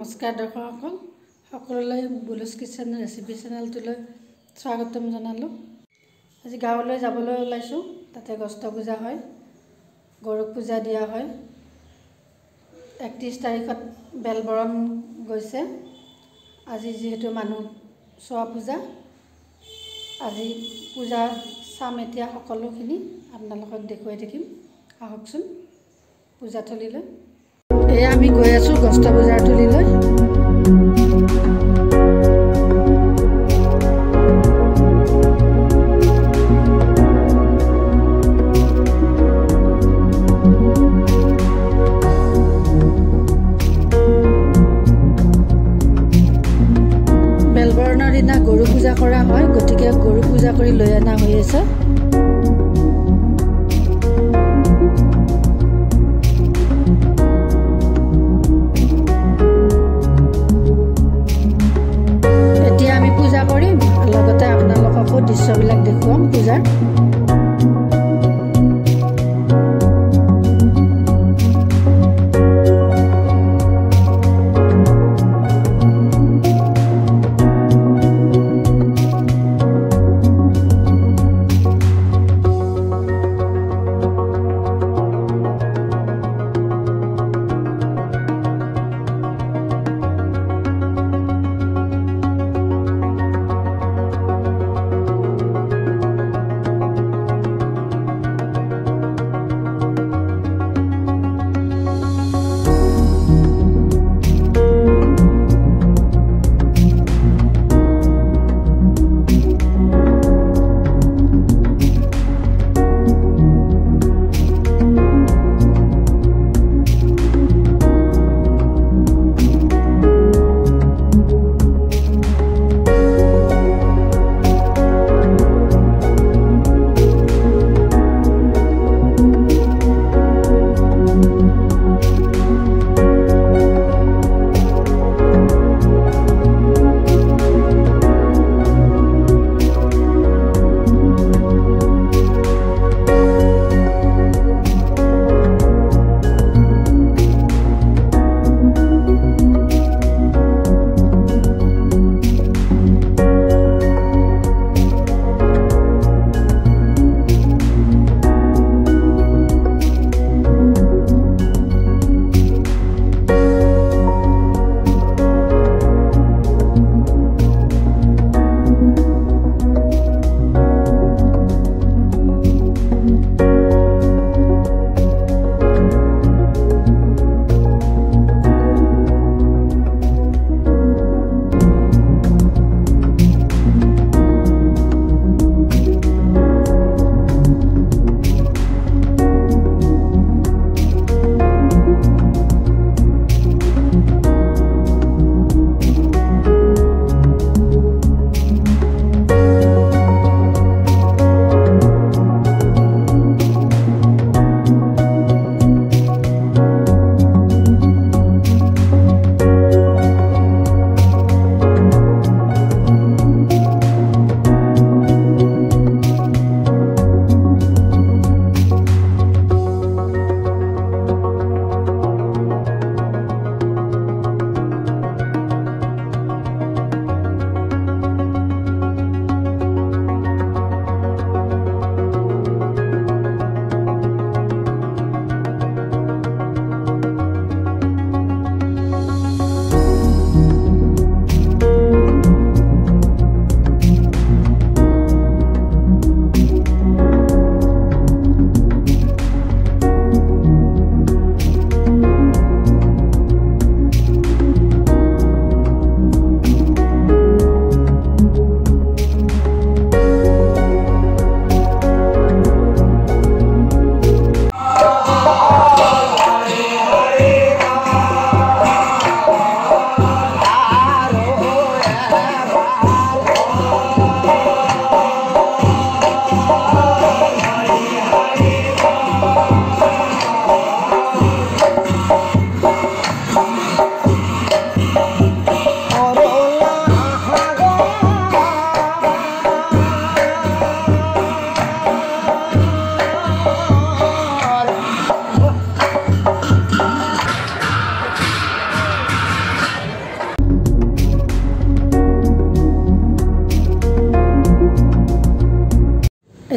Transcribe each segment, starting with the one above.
নমস্কাৰ দৰ্শকসকল সকলোলৈ বুলুছ kitchen recipe চেনেলটোলৈ স্বাগতম জনালোঁ। আজি গাঁৱলৈ যাবলৈ ওলাইছোঁ। তাতে গস্ত পূজা হয়, গৰুক পূজা দিয়া হয়। 31 তাৰিখত বেলবৰণ গৈছে। আজি যিহেতু মানুহ চোৱা পূজা, আজি পূজা চাম। এতিয়া সকলোখিনি আপোনালোকক দেখুৱাই থাকিম। আহকচোন পূজাথলীলৈ। এয়া আমি গৈ আছোঁ গস্ত পূজাৰ থলীলৈ। বেলবৰণৰ দিনা গৰু পূজা কৰা হয়, গতিকে গৰু পূজা কৰি লৈ অনা হৈ আছে। লগতে আপোনালোককো দৃশ্যবিলাক দেখুৱাম পূজাৰ।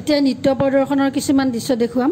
এতিয়া নৃত্য প্ৰদৰ্শনৰ কিছুমান দৃশ্য দেখুৱাম।